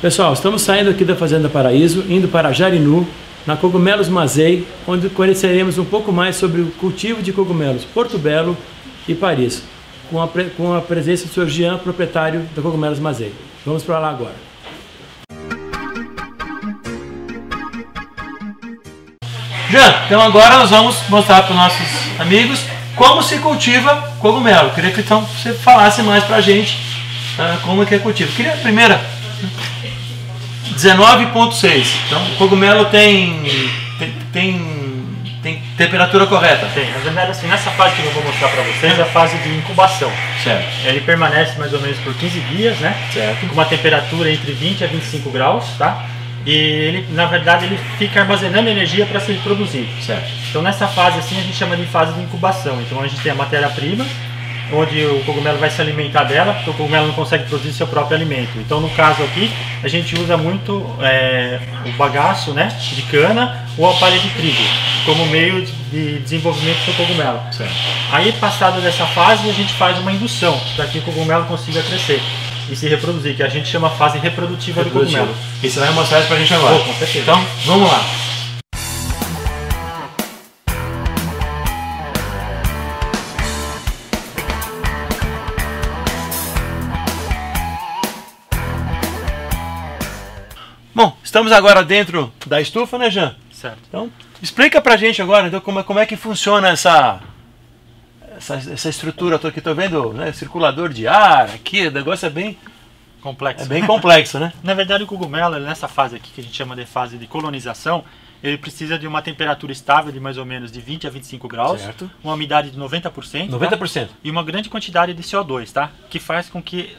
Pessoal, estamos saindo aqui da Fazenda Paraíso, indo para Jarinu, na Cogumelos Mazei, onde conheceremos um pouco mais sobre o cultivo de cogumelos Porto Belo e Paris, com a presença do Sr. Jean, proprietário da Cogumelos Mazei. Vamos para lá agora. Jean, então agora nós vamos mostrar para os nossos amigos como se cultiva cogumelo. Queria que então você falasse mais para a gente como é que é cultivo. Queria a primeira 19,6. Então o cogumelo tem temperatura correta? Tem. Na verdade, assim, nessa fase que eu vou mostrar para vocês é a fase de incubação. Certo. Ele permanece mais ou menos por 15 dias, né? Certo. Com uma temperatura entre 20 a 25 graus, tá? E ele, na verdade, ele fica armazenando energia para se reproduzir. Certo. Então nessa fase assim a gente chama de fase de incubação. Então a gente tem a matéria-prima, onde o cogumelo vai se alimentar dela, porque o cogumelo não consegue produzir seu próprio alimento. Então no caso aqui a gente usa muito o bagaço, né, de cana ou a palha de trigo como meio de desenvolvimento do cogumelo. Certo. Aí passado dessa fase a gente faz uma indução para que o cogumelo consiga crescer e se reproduzir, que a gente chama fase reprodutiva do cogumelo. E você vai mostrar isso pra gente agora. Com certeza. Então, vamos lá. Bom, estamos agora dentro da estufa, né, Jean? Certo. Então, explica pra gente agora então, como é que funciona essa estrutura toda que estou vendo, né? Circulador de ar, aqui, o negócio é bem complexo. É bem complexo, né? Na verdade, o cogumelo, nessa fase aqui, que a gente chama de fase de colonização, ele precisa de uma temperatura estável de mais ou menos de 20 a 25 graus, certo. Uma umidade de 90%, 90%. Tá? E uma grande quantidade de CO2, tá? Que faz com que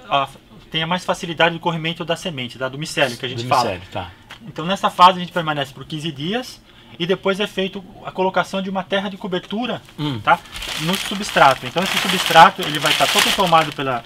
tenha mais facilidade no corrimento da semente, do micélio, que a gente fala. Micélio, tá. Então, nessa fase, a gente permanece por 15 dias, e depois é feito a colocação de uma terra de cobertura, tá? No substrato. Então esse substrato ele vai estar todo tomado pela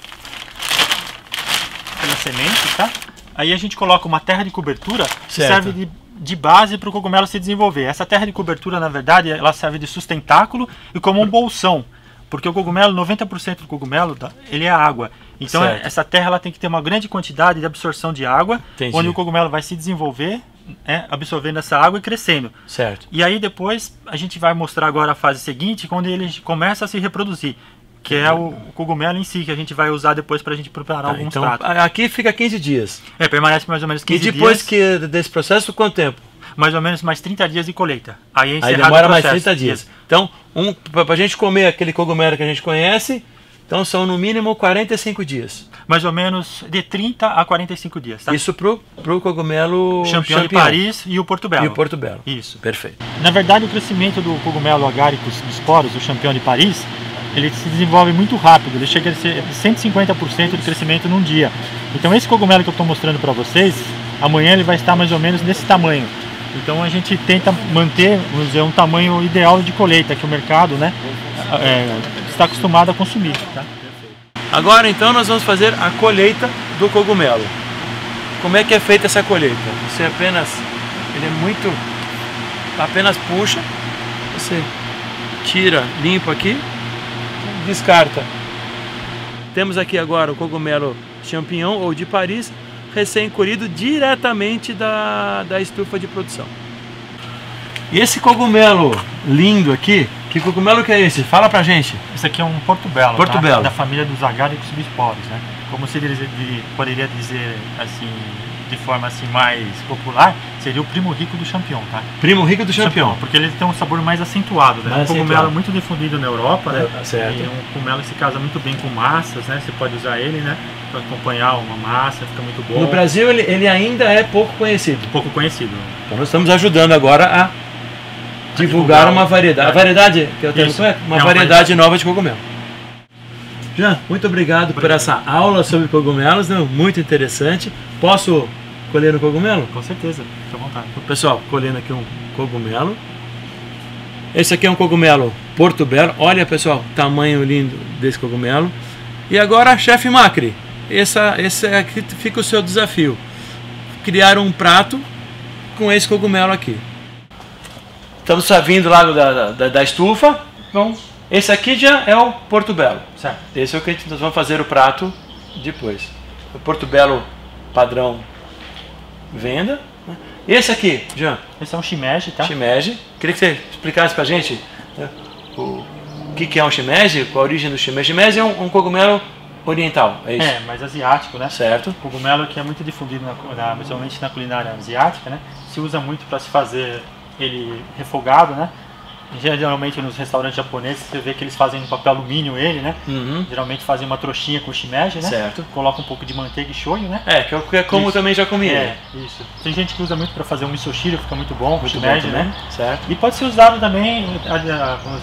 semente, tá? Aí a gente coloca uma terra de cobertura que serve de base para o cogumelo se desenvolver. Essa terra de cobertura, na verdade, ela serve de sustentáculo e como um bolsão. Porque o cogumelo, 90% do cogumelo, ele é água. Então essa terra ela tem que ter uma grande quantidade de absorção de água, onde o cogumelo vai se desenvolver, absorvendo essa água e crescendo. Certo. E aí depois a gente vai mostrar agora a fase seguinte, quando ele começa a se reproduzir, que é o cogumelo em si, que a gente vai usar depois para a gente preparar alguns pratos. Aqui fica 15 dias. Permanece mais ou menos 15 dias. E depois desse processo, quanto tempo? Mais ou menos mais 30 dias de colheita. Aí demora mais 30 dias. Então, para a gente comer aquele cogumelo que a gente conhece, então são no mínimo 45 dias. Mais ou menos de 30 a 45 dias. Tá? Isso pro cogumelo Champignon de Paris e o Porto Belo. E o Porto Belo. Isso. Perfeito. Na verdade, o crescimento do cogumelo agaricus bisporus, o Champignon de Paris, ele se desenvolve muito rápido. Ele chega a ser 150% de crescimento num dia. Então esse cogumelo que eu estou mostrando para vocês, amanhã ele vai estar mais ou menos nesse tamanho. Então a gente tenta manter, vamos dizer, um tamanho ideal de colheita que o mercado, né, está acostumado a consumir. Tá? Agora então nós vamos fazer a colheita do cogumelo. Como é que é feita essa colheita? Você apenas puxa, você tira, limpa aqui, descarta. Temos aqui agora o cogumelo champignon ou de Paris, recém-colhido diretamente da estufa de produção. E esse cogumelo lindo aqui, que cogumelo que é esse? Fala pra gente. Esse aqui é um Porto Belo, Porto Belo. Da família dos agaricus bisporus, né? Como se poderia dizer assim, de forma assim mais popular, seria o primo rico do champignon, tá? Primo rico do champignon. Porque ele tem um sabor mais acentuado, né? É um cogumelo muito difundido na Europa, né? Certo. E um cogumelo que se casa muito bem com massas, né? Você pode usar ele, né? Para acompanhar uma massa, fica muito bom. No Brasil ele ainda é pouco conhecido. Pouco conhecido. Então nós estamos ajudando agora a divulgar uma variedade. A variedade que eu tenho uma variedade nova de cogumelo. Jean, muito obrigado por essa aula sobre cogumelos, né? Muito interessante. Posso colher um cogumelo? Com certeza, fica à vontade. Pessoal, colhendo aqui um cogumelo. Esse aqui é um cogumelo Porto Belo. Olha, pessoal, tamanho lindo desse cogumelo. E agora, chefe Macri, esse aqui fica o seu desafio. Criar um prato com esse cogumelo aqui. Estamos vindo lá da estufa. Então, esse aqui já é o Porto Belo. Certo. Esse é o que nós vamos fazer o prato depois. O Porto Belo padrão venda. Né? Esse aqui, Jean? Esse é um shimeji, tá? Shimeji. Queria que você explicasse pra gente, né, o que é um shimeji, qual a origem do shimeji. Shimeji é um cogumelo oriental, é isso? É, mas asiático, né? Certo. Cogumelo que é muito difundido, principalmente na culinária asiática, né? Se usa muito para se fazer ele refogado, né? Geralmente nos restaurantes japoneses você vê que eles fazem no papel alumínio ele, né? Geralmente fazem uma trouxinha com shimeji, né? Certo. Coloca um pouco de manteiga e shoyu, né? Que é como eu também já comi. Isso. Tem gente que usa muito para fazer um misoshiro, fica muito bom com shimeji, né? Certo. E pode ser usado também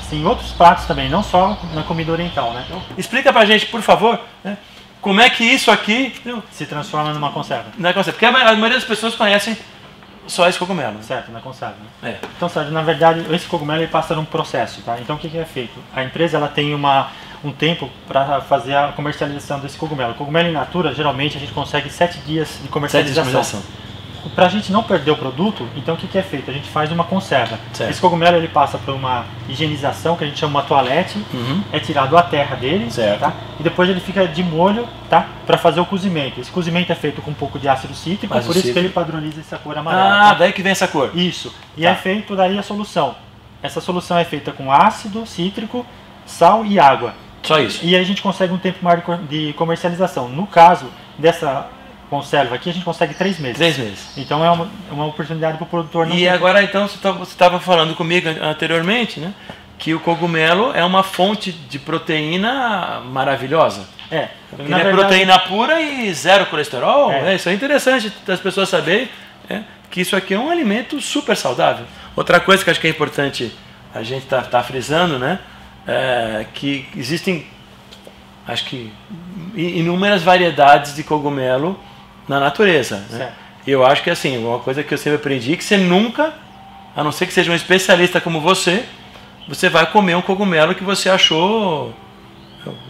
assim, em outros pratos também, não só na comida oriental, né? Então, explica pra gente, por favor, né, como é que isso aqui se transforma numa conserva. Na conserva. Porque a maioria das pessoas conhecem só esse cogumelo. Certo, na conserva. Né? É. Então, Sérgio, na verdade, esse cogumelo ele passa num processo, tá? Então, o que é feito? A empresa ela tem um tempo para fazer a comercialização desse cogumelo. O cogumelo in natura, geralmente, a gente consegue 7 dias de comercialização. Para a gente não perder o produto, então o que é feito? A gente faz uma conserva. Certo. Esse cogumelo ele passa por uma higienização, que a gente chama uma toalete, é tirado a terra dele, tá? E depois ele fica de molho, tá? Para fazer o cozimento. Esse cozimento é feito com um pouco de ácido cítrico, por isso que ele padroniza essa cor amarela. Ah, tá? Daí que vem essa cor. Isso. E é feito daí a solução. Essa solução é feita com ácido cítrico, sal e água. Só isso. E aí a gente consegue um tempo maior de comercialização. No caso dessa conserva aqui, a gente consegue 3 meses. 3 meses. Então é uma oportunidade para o produtor. Não agora, então, você estava falando comigo anteriormente, né? Que o cogumelo é uma fonte de proteína maravilhosa. Ele é proteína pura e zero colesterol. Isso é interessante das pessoas saberem que isso aqui é um alimento super saudável. Outra coisa que acho que é importante a gente tá frisando, né? Que existem, acho que, inúmeras variedades de cogumelo na natureza. Né? Eu acho que assim, uma coisa que eu sempre aprendi é que você nunca, a não ser que seja um especialista como você vai comer um cogumelo que você achou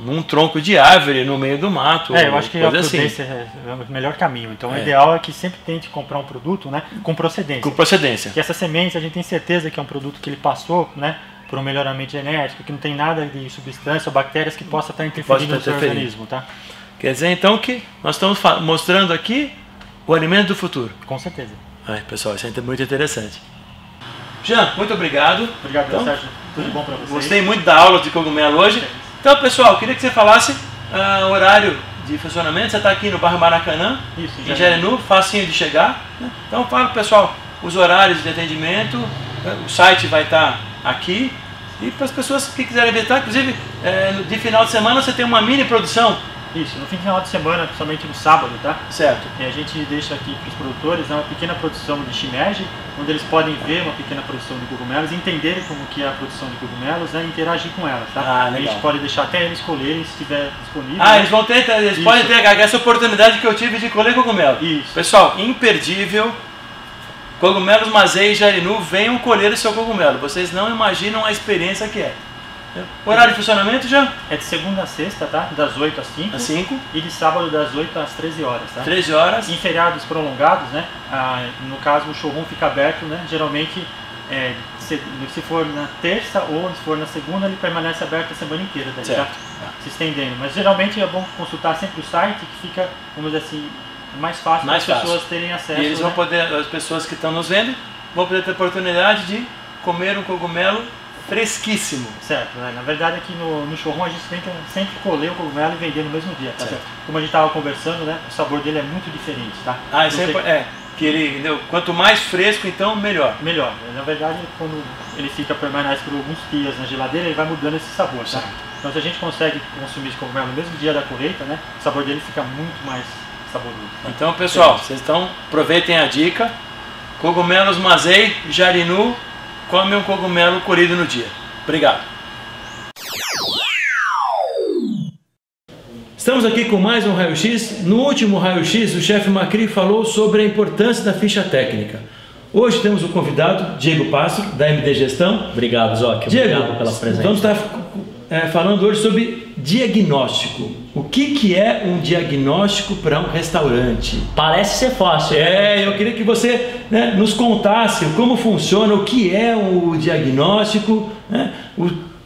num tronco de árvore, no meio do mato. Eu acho que a prudência é o melhor caminho. Então o ideal é que sempre tente comprar um produto, né, com procedência. Com procedência. Que essa semente a gente tem certeza que é um produto que ele passou, né, por um melhoramento genético, que não tem nada de substância ou bactérias que possa estar interferindo no seu organismo, tá? Quer dizer então que nós estamos mostrando aqui o alimento do futuro. Com certeza. Pessoal, isso é muito interessante. Jean, muito obrigado. Obrigado, então, Sérgio. Tudo bom para vocês. Gostei muito da aula de cogumelo hoje. Então, pessoal, queria que você falasse o horário de funcionamento. Você está aqui no bairro Maracanã, em Jarinu, facinho de chegar. Né? Então, fala, pessoal, os horários de atendimento. O site vai estar aqui. E para as pessoas que quiserem visitar, inclusive, de final de semana você tem uma mini produção. Isso, no final de semana, principalmente no sábado, tá? Certo. A gente deixa aqui para os produtores uma pequena produção de shimeji, onde eles podem ver uma pequena produção de cogumelos, entenderem como que é a produção de cogumelos, né, e interagir com elas, tá? A gente pode deixar até eles escolherem, se estiver disponível. Eles podem ter essa oportunidade que eu tive de colher cogumelo. Isso. Pessoal, imperdível. Cogumelos Mazei e Jarinu, venham colher o seu cogumelo. Vocês não imaginam a experiência que é. O horário de funcionamento já? É de segunda a sexta, tá? Das 8 às 5. Às 5. E de sábado das 8 às 13 horas, tá? 13 horas. Em feriados prolongados, né? No caso, o showroom fica aberto, né? Geralmente, se for na terça ou se for na segunda, ele permanece aberto a semana inteira, tá? Certo. Se estendendo. Mas geralmente é bom consultar sempre o site, que fica, vamos dizer assim, mais fácil para as pessoas terem acesso. E eles vão poder, as pessoas que estão nos vendo, vão poder ter a oportunidade de comer um cogumelo fresquíssimo. Certo, né? Na verdade aqui no showroom a gente tenta sempre colher o cogumelo e vender no mesmo dia, tá? Certo. Como a gente estava conversando, né? O sabor dele é muito diferente, tá? Isso que ele, entendeu? Quanto mais fresco, então melhor. Melhor. Na verdade, quando ele permanece por alguns dias na geladeira, ele vai mudando esse sabor, tá? Então se a gente consegue consumir esse cogumelo no mesmo dia da colheita, né? O sabor dele fica muito mais saboroso. Tá? Então, pessoal, vocês aproveitem a dica. Cogumelos Mazei, Jarinu, come um cogumelo colhido no dia. Obrigado. Estamos aqui com mais um raio-x. No último raio-x, o chefe Macri falou sobre a importância da ficha técnica. Hoje temos o convidado, Diego Pastro, da MD Gestão. Obrigado, Zoc. Obrigado pela presença. Vamos estar falando hoje sobre diagnóstico. O que é um diagnóstico para um restaurante? Parece ser fácil. Eu queria que você nos contasse como funciona, o que é o diagnóstico,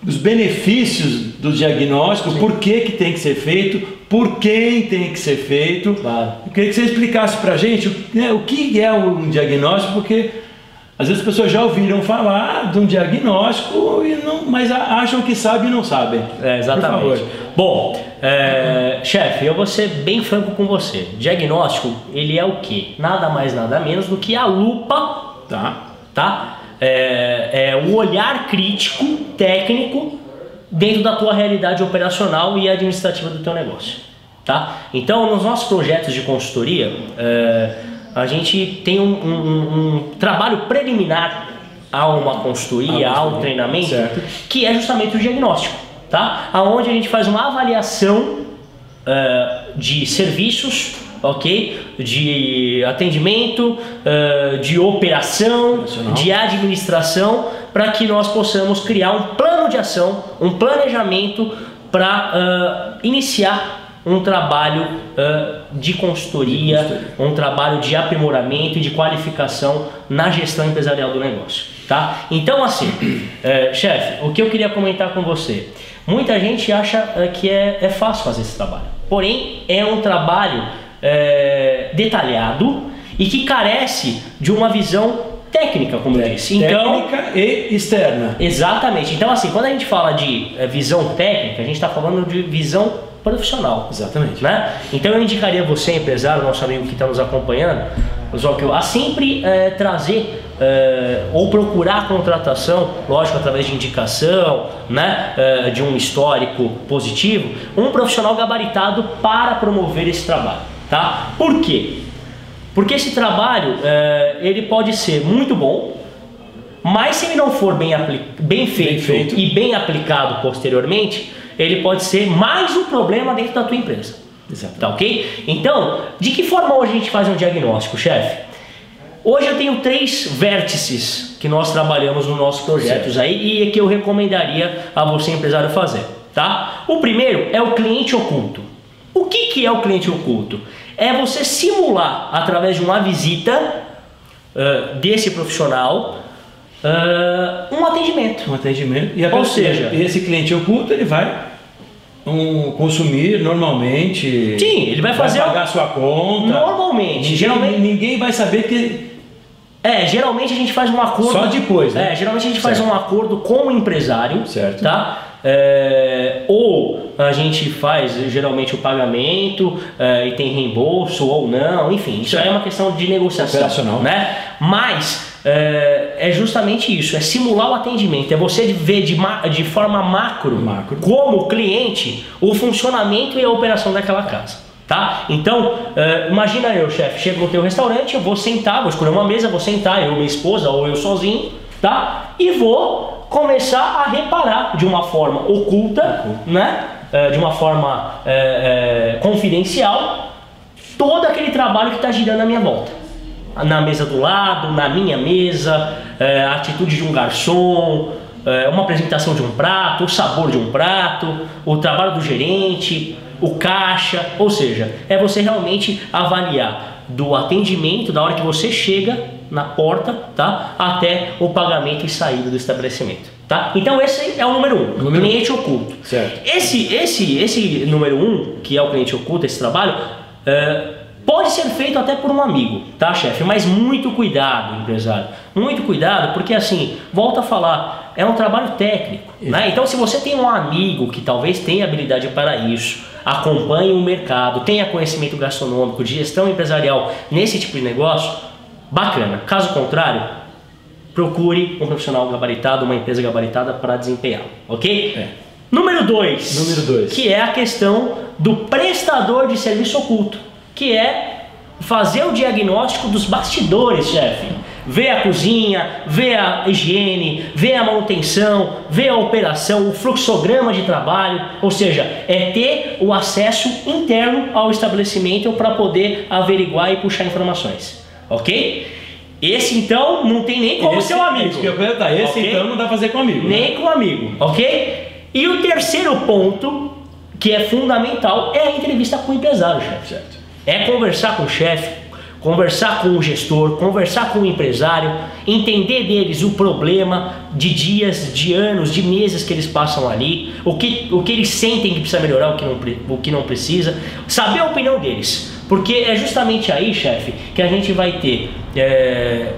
dos benefícios do diagnóstico, por que tem que ser feito, por quem tem que ser feito. Claro. Eu queria que você explicasse pra gente o que é um diagnóstico, porque às vezes as pessoas já ouviram falar de um diagnóstico, mas acham que sabem e não sabem. Exatamente. Por favor. Bom, chefe, eu vou ser bem franco com você. Diagnóstico, ele é o quê? Nada mais, nada menos do que a lupa, tá? É o olhar crítico, técnico, dentro da tua realidade operacional e administrativa do teu negócio, tá? Então, nos nossos projetos de consultoria, a gente tem um trabalho preliminar a uma consultoria, a um treinamento, certo, que é justamente o diagnóstico, tá? Onde a gente faz uma avaliação de serviços, ok? De atendimento, de operação, de administração, para que nós possamos criar um plano de ação, um planejamento para iniciar um trabalho de consultoria, um trabalho de aprimoramento e de qualificação na gestão empresarial do negócio, tá? Então, assim, chefe, o que eu queria comentar com você, muita gente acha que é fácil fazer esse trabalho, porém é um trabalho detalhado e que carece de uma visão técnica, como eu disse. Então, técnica e externa. Exatamente. Então, assim, quando a gente fala de visão técnica, a gente está falando de visão profissional. Exatamente. Né? Então, eu indicaria você, empresário, nosso amigo que está nos acompanhando, a sempre trazer ou procurar a contratação, lógico, através de indicação, né, de um histórico positivo, um profissional gabaritado para promover esse trabalho. Tá? Por quê? Porque esse trabalho ele pode ser muito bom, mas se ele não for bem feito e bem aplicado posteriormente, ele pode ser mais um problema dentro da tua empresa. Exato. Tá, ok? Então, de que forma hoje a gente faz um diagnóstico, chefe? Hoje eu tenho 3 vértices que nós trabalhamos nos nossos projetos aí e que eu recomendaria a você, empresário, fazer. Tá? O primeiro é o cliente oculto. O que é o cliente oculto? É você simular, através de uma visita desse profissional, um atendimento. Um atendimento. E Ou seja, esse cliente oculto, ele vai consumir normalmente. Sim, ele vai fazer. Pagar sua conta. Normalmente. Geralmente ninguém vai saber que. Geralmente a gente faz um acordo. Só depois, né? Geralmente a gente faz um acordo com o empresário. Certo. Tá? Ou a gente faz geralmente o pagamento e tem reembolso ou não, enfim, isso é uma questão de negociação operacional, né? Mas é justamente isso, é simular o atendimento, é você ver de forma macro como cliente o funcionamento e a operação daquela casa, tá? Então, imagina eu, chefe, chego no teu restaurante, eu vou sentar, vou escolher uma mesa, vou sentar, eu, minha esposa ou eu sozinho, tá? E vou começar a reparar de uma forma oculta, né? De uma forma confidencial, todo aquele trabalho que está girando à minha volta. Na mesa do lado, na minha mesa, a atitude de um garçom, uma apresentação de um prato, o sabor de um prato, o trabalho do gerente, o caixa, ou seja, é você realmente avaliar do atendimento, da hora que você chega na porta, tá? Até o pagamento e saída do estabelecimento, tá? Então esse é o número 1, cliente oculto. Certo. Esse número 1, que é o cliente oculto, esse trabalho, pode ser feito até por um amigo, tá, chefe? Mas muito cuidado, empresário. Muito cuidado, porque assim, volto a falar, é um trabalho técnico, né? Então se você tem um amigo que talvez tenha habilidade para isso, acompanhe o mercado, tenha conhecimento gastronômico, de gestão empresarial nesse tipo de negócio, bacana. Caso contrário, procure um profissional gabaritado, uma empresa gabaritada para desempenhá-lo, ok? Número 2, que é a questão do prestador de serviço oculto, que é fazer o diagnóstico dos bastidores, chefe. Ver a cozinha, ver a higiene, ver a manutenção, ver a operação, o fluxograma de trabalho, ou seja, é ter o acesso interno ao estabelecimento para poder averiguar e puxar informações, ok? Esse então não tem nem como ser um amigo. Isso que eu ia perguntar. Esse okay? Então não dá pra fazer com amigo. Nem com amigo, ok? E o terceiro ponto, que é fundamental, é a entrevista com o empresário, chefe. Certo. É conversar com o chefe, conversar com o gestor, conversar com o empresário, entender deles o problema de dias, de anos, de meses que eles passam ali, o que eles sentem que precisa melhorar, o que não precisa, saber a opinião deles. Porque é justamente aí, chefe, que a gente vai ter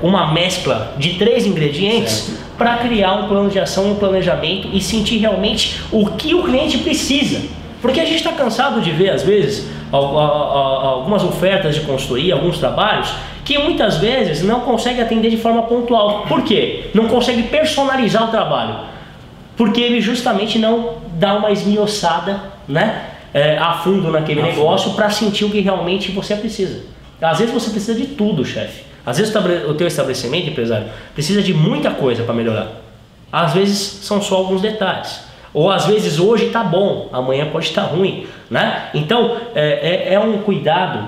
uma mescla de 3 ingredientes para criar um plano de ação, um planejamento e sentir realmente o que o cliente precisa. Porque a gente está cansado de ver, às vezes, algumas ofertas de consultoria, alguns trabalhos, que muitas vezes não consegue atender de forma pontual. Por quê? Não consegue personalizar o trabalho. Porque ele justamente não dá uma esmiuçada, né? A fundo naquele negócio para sentir o que realmente você precisa. Às vezes você precisa de tudo, chefe. Às vezes o teu estabelecimento, empresário, precisa de muita coisa para melhorar. Às vezes são só alguns detalhes. Ou às vezes hoje está bom, amanhã pode estar ruim, né? Então é um cuidado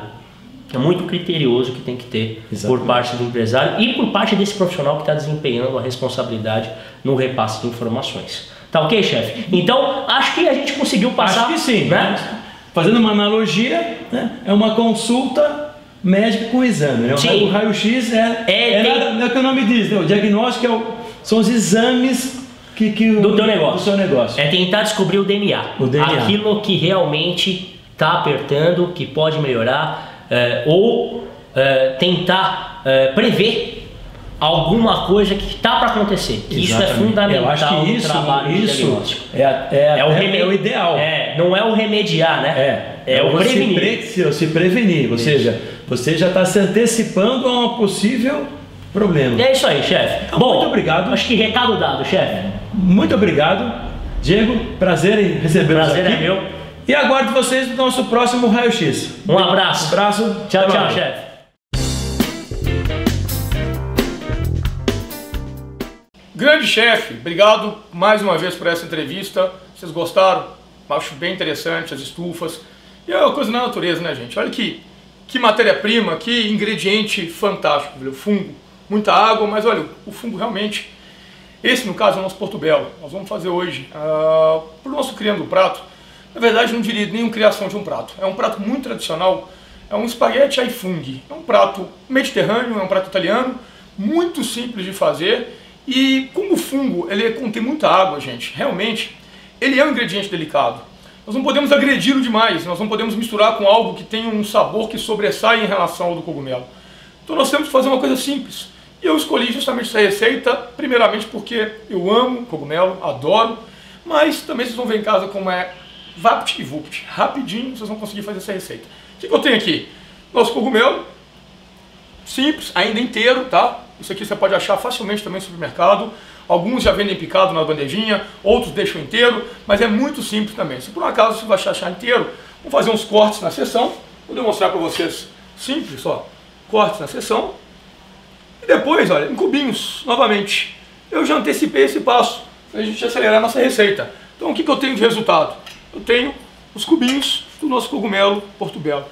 muito criterioso que tem que ter por parte do empresário e por parte desse profissional que está desempenhando a responsabilidade no repasse de informações. Tá ok, chefe? Então, acho que a gente conseguiu passar... Acho que sim, né? Fazendo uma analogia, né? É uma consulta médica com exame, né? O raio-x é o que o nome diz, né? O diagnóstico são os exames do teu negócio. Do seu negócio. É tentar descobrir o DNA. Aquilo que realmente está apertando, que pode melhorar, ou tentar prever alguma coisa que está para acontecer. Isso é fundamental. Eu acho que isso é o ideal. Não é o remediar, né? É o prevenir. Se prevenir, ou seja, você já está se antecipando a um possível problema. É isso aí, chefe. Então, bom, muito obrigado. Acho que recado dado, chefe. Muito obrigado, Diego. Prazer em recebê-los aqui. Prazer é meu. E aguardo vocês no nosso próximo Raio-X. Um abraço. Um abraço. Tchau, tchau, chefe. Grande chefe, obrigado mais uma vez por essa entrevista. Vocês gostaram? Acho bem interessante as estufas. E é uma coisa na natureza, né, gente? Olha que matéria-prima, que ingrediente fantástico, viu? Fungo. Muita água, mas olha, o fungo realmente... Esse, no caso, é o nosso Porto Belo. Nós vamos fazer hoje, para o nosso criando do prato. Na verdade, não diria nem criação de um prato. É um prato muito tradicional. É um espaguete ai funghi. É um prato mediterrâneo, é um prato italiano, muito simples de fazer. E como o fungo ele contém muita água, gente, realmente, ele é um ingrediente delicado. Nós não podemos agredi-lo demais, nós não podemos misturar com algo que tem um sabor que sobressai em relação ao do cogumelo. Então nós temos que fazer uma coisa simples. E eu escolhi justamente essa receita, primeiramente porque eu amo cogumelo, adoro, mas também vocês vão ver em casa como é vapt-vupt, rapidinho vocês vão conseguir fazer essa receita. O que eu tenho aqui? Nosso cogumelo, simples, ainda inteiro, tá? Isso aqui você pode achar facilmente também no supermercado. Alguns já vendem picado na bandejinha, outros deixam inteiro, mas é muito simples também. Se por um acaso você vai achar inteiro, vamos fazer uns cortes na seção. Vou demonstrar para vocês, simples, ó, cortes na seção. E depois, olha, em cubinhos, novamente. Eu já antecipei esse passo, para a gente acelerar a nossa receita. Então o que eu tenho de resultado? Eu tenho os cubinhos do nosso cogumelo Porto Belo.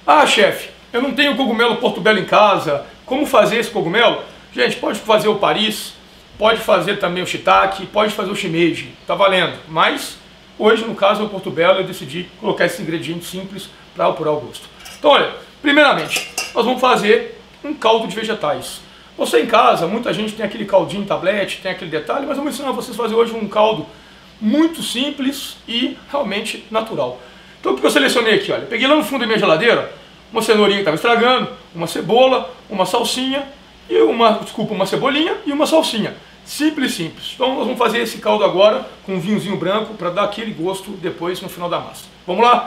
Ah, chefe, eu não tenho cogumelo Porto Belo em casa, como fazer esse cogumelo? Gente, pode fazer o Paris, pode fazer também o shiitake, pode fazer o shimeji, tá valendo. Mas hoje, no caso, é o Porto Belo, eu decidi colocar esse ingrediente simples para apurar o gosto. Então, olha, primeiramente, nós vamos fazer um caldo de vegetais. Você em casa, muita gente tem aquele caldinho em tablete, tem aquele detalhe, mas eu vou ensinar vocês a fazer hoje um caldo muito simples e realmente natural. Então, o que eu selecionei aqui, olha, peguei lá no fundo da minha geladeira uma cenourinha que estava estragando, uma cebola, uma salsinha, e uma cebolinha e uma salsinha. Simples, simples. Então nós vamos fazer esse caldo agora com um vinhozinho branco para dar aquele gosto depois no final da massa. Vamos lá?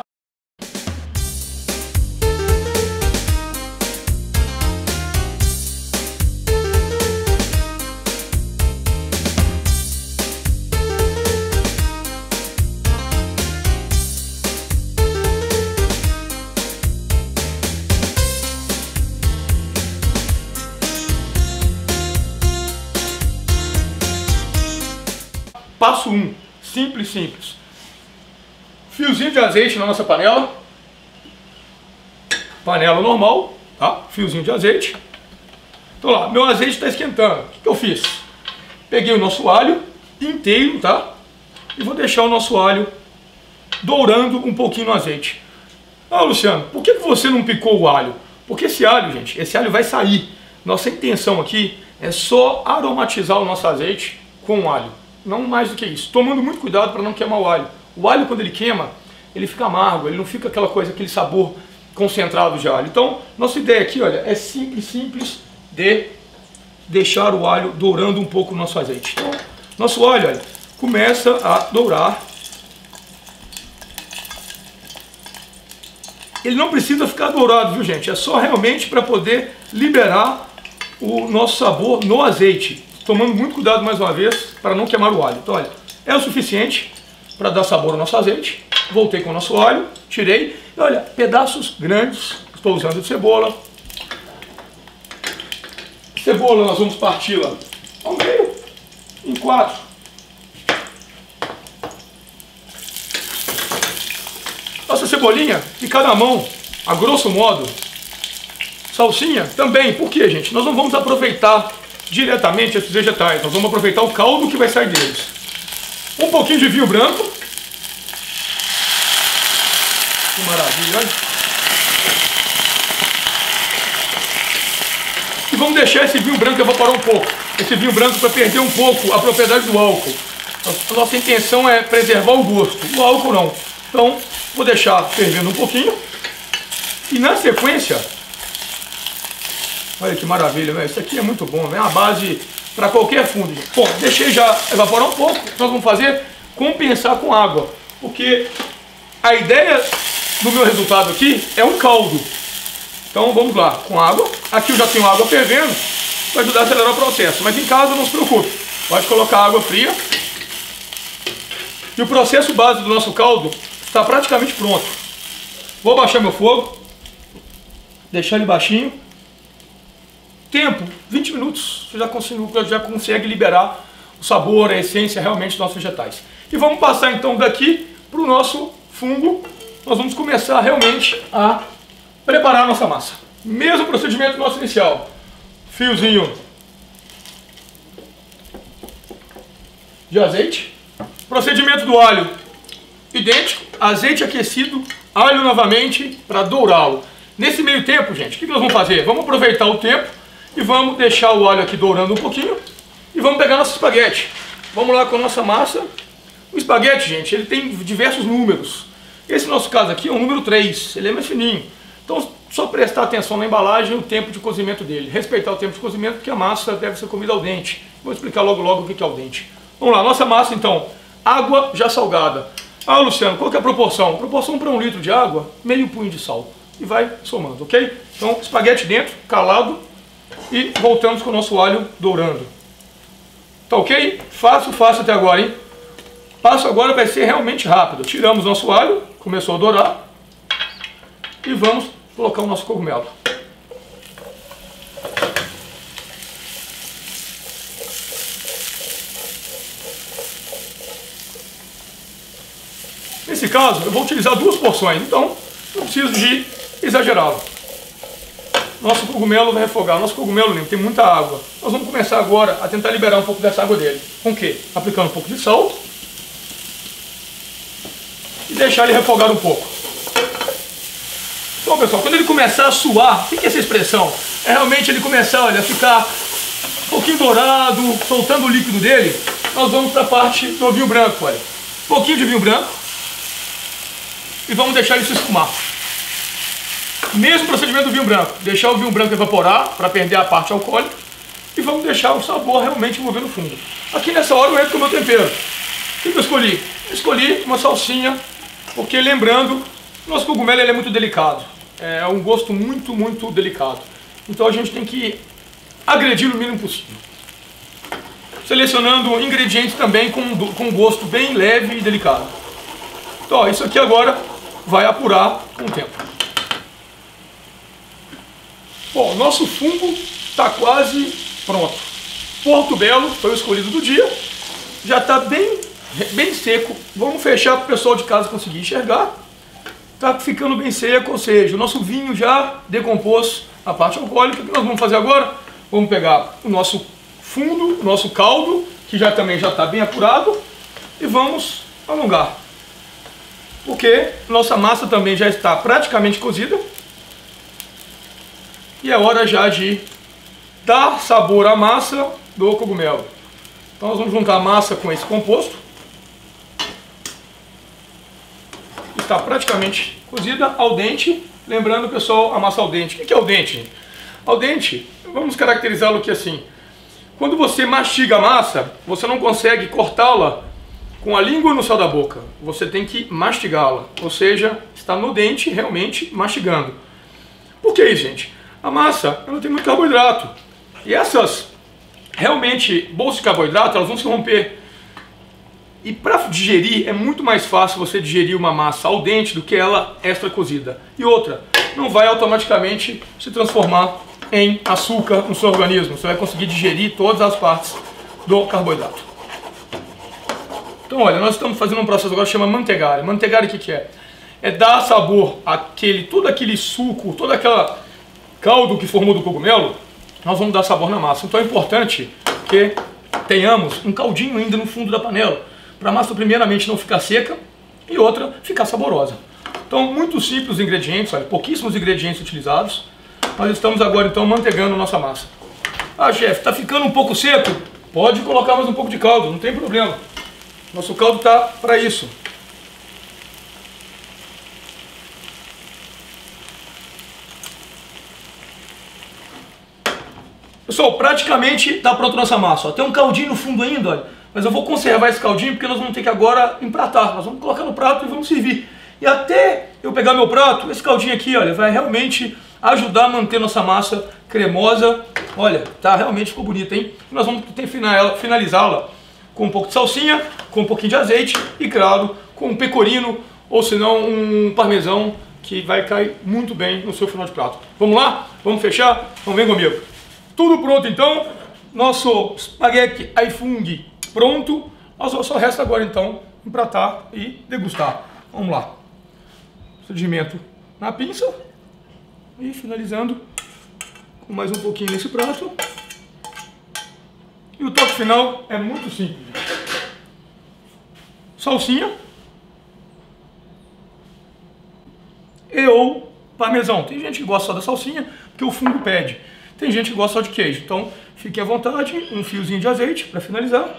Passo 1, simples, simples. Fiozinho de azeite na nossa panela. Panela normal, tá? Fiozinho de azeite. Então lá, meu azeite está esquentando. O que eu fiz? Peguei o nosso alho inteiro, tá? E vou deixar o nosso alho dourando um pouquinho no azeite. Ah, Luciano, por que você não picou o alho? Porque esse alho, gente, esse alho vai sair. Nossa intenção aqui é só aromatizar o nosso azeite com o alho. Não mais do que isso. Tomando muito cuidado para não queimar o alho. O alho, quando ele queima, ele fica amargo, ele não fica aquela coisa, aquele sabor concentrado de alho. Então, nossa ideia aqui, olha, é simples de deixar o alho dourando um pouco o nosso azeite. Então, nosso alho, olha, começa a dourar. Ele não precisa ficar dourado, viu, gente? É só realmente para poder liberar o nosso sabor no azeite. Tomando muito cuidado, mais uma vez, para não queimar o alho. Então, olha, é o suficiente para dar sabor ao nosso azeite. Voltei com o nosso óleo, tirei. E olha, pedaços grandes. Estou usando de cebola. Cebola nós vamos parti-la ao meio, em 4. Nossa cebolinha fica na mão, a grosso modo. Salsinha também. Por quê, gente? Nós não vamos aproveitar diretamente esses vegetais. Nós vamos aproveitar o caldo que vai sair deles. Um pouquinho de vinho branco. Que maravilha, olha. E vamos deixar esse vinho branco evaporar um pouco. Esse vinho branco para perder um pouco a propriedade do álcool. A nossa intenção é preservar o gosto. O álcool não. Então, vou deixar fervendo um pouquinho. E na sequência, olha que maravilha, né? Isso aqui é muito bom, né? A base para qualquer fundo. Bom, deixei já evaporar um pouco. Nós vamos fazer compensar com água. Porque a ideia do meu resultado aqui é um caldo. Então vamos lá, com água. Aqui eu já tenho água fervendo, vai ajudar a acelerar o processo. Mas em casa não se preocupe, pode colocar água fria. E o processo base do nosso caldo está praticamente pronto. Vou baixar meu fogo, deixar ele baixinho. Tempo, 20 minutos, você já consegue liberar o sabor, a essência realmente dos nossos vegetais. E vamos passar então daqui para o nosso fungo. Nós vamos começar realmente a preparar a nossa massa. Mesmo procedimento nosso inicial. Fiozinho de azeite. Procedimento do alho idêntico. Azeite aquecido, alho novamente para dourá-lo. Nesse meio tempo, gente, o que nós vamos fazer? Vamos aproveitar o tempo e vamos deixar o alho aqui dourando um pouquinho. E vamos pegar nosso espaguete. Vamos lá com a nossa massa. O espaguete, gente, ele tem diversos números. Esse nosso caso aqui é o número 3, ele é mais fininho. Então, só prestar atenção na embalagem e o tempo de cozimento dele. Respeitar o tempo de cozimento, porque a massa deve ser comida ao dente. Vou explicar logo o que é ao dente. Vamos lá, nossa massa então, água já salgada. Ah, Luciano, qual que é a proporção? A proporção para 1 litro de água, meio punho de sal. E vai somando, ok? Então, espaguete dentro, calado. E voltamos com o nosso alho dourando. Tá ok? Fácil até agora, hein? O passo agora vai ser realmente rápido. Tiramos nosso alho, começou a dourar. E vamos colocar o nosso cogumelo. Nesse caso, eu vou utilizar 2 porções, então não preciso de exagerá-lo. Nosso cogumelo vai refogar. Nosso cogumelo limpo tem muita água. Nós vamos começar agora a tentar liberar um pouco dessa água dele. Com o quê? Aplicando um pouco de sal. E deixar ele refogar um pouco. Bom, pessoal, quando ele começar a suar, o que é essa expressão? É realmente ele começar, olha, a ficar um pouquinho dourado, soltando o líquido dele. Nós vamos para a parte do vinho branco, olha. Um pouquinho de vinho branco. E vamos deixar ele se esfumar. Mesmo procedimento do vinho branco. Deixar o vinho branco evaporar, para perder a parte alcoólica. E vamos deixar o sabor realmente envolver no fundo. Aqui nessa hora eu entro com o meu tempero. O que eu escolhi? Eu escolhi uma salsinha, porque lembrando, nosso cogumelo ele é muito delicado. É um gosto muito delicado. Então a gente tem que agredir o mínimo possível. Selecionando ingredientes também com um gosto bem leve e delicado. Então ó, isso aqui agora vai apurar com o tempo. Bom, nosso fungo está quase pronto. Porto Belo foi o escolhido do dia. Já está bem seco. Vamos fechar para o pessoal de casa conseguir enxergar. Está ficando bem seco, ou seja, o nosso vinho já decompôs a parte alcoólica. O que nós vamos fazer agora? Vamos pegar o nosso fundo, o nosso caldo, que também já está bem apurado, e vamos alongar. Porque nossa massa também já está praticamente cozida. E é hora já de dar sabor à massa do cogumelo. Então nós vamos juntar a massa com esse composto. Está praticamente cozida al dente. Lembrando, pessoal, a massa al dente. O que é al dente, gente? Al dente, vamos caracterizá-lo aqui assim. Quando você mastiga a massa, você não consegue cortá-la com a língua no céu da boca. Você tem que mastigá-la. Ou seja, está no dente realmente mastigando. Por que isso, gente? A massa, ela tem muito carboidrato. E essas, realmente, bolsas de carboidrato, elas vão se romper. E para digerir, é muito mais fácil você digerir uma massa al dente do que ela extra cozida. E outra, não vai automaticamente se transformar em açúcar no seu organismo. Você vai conseguir digerir todas as partes do carboidrato. Então, olha, nós estamos fazendo um processo agora que chama manteigare. Manteigare o que é? É dar sabor àquele, todo aquele suco, todo aquele caldo que formou do cogumelo, nós vamos dar sabor na massa. Então é importante que tenhamos um caldinho ainda no fundo da panela, para a massa primeiramente não ficar seca e outra ficar saborosa. Então, muito simples os ingredientes, olha, pouquíssimos ingredientes utilizados. Nós estamos agora então manteigando nossa massa. Ah, chefe, está ficando um pouco seco? Pode colocar mais um pouco de caldo, não tem problema. Nosso caldo está para isso. Pessoal, praticamente está pronto nossa massa. Ó. Tem um caldinho no fundo ainda, olha. Mas eu vou conservar esse caldinho porque nós vamos ter que agora empratar. Nós vamos colocar no prato e vamos servir. E até eu pegar meu prato, esse caldinho aqui, olha, vai realmente ajudar a manter nossa massa cremosa. Olha, tá, realmente ficou bonita, hein? E nós vamos finalizá-la com um pouco de salsinha, com um pouquinho de azeite e, claro, com um pecorino ou senão um parmesão que vai cair muito bem no seu final de prato. Vamos lá? Vamos fechar? Então vem comigo. Tudo pronto então, nosso espaguete ai funghi pronto, só resta agora então empratar e degustar. Vamos lá. Procedimento na pinça e finalizando com mais um pouquinho nesse prato. E o toque final é muito simples. Salsinha e ou parmesão. Tem gente que gosta só da salsinha porque o fungo pede. Tem gente que gosta só de queijo, então fique à vontade, um fiozinho de azeite para finalizar.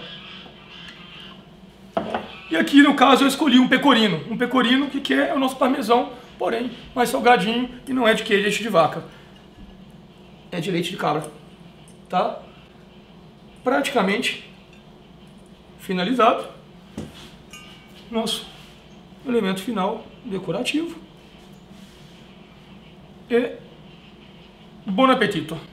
E aqui no caso eu escolhi um pecorino. Um pecorino que é o nosso parmesão, porém mais salgadinho e não é de queijo, é leite de vaca. É de leite de cabra, tá? Praticamente finalizado. Nosso elemento final decorativo. E bom apetito!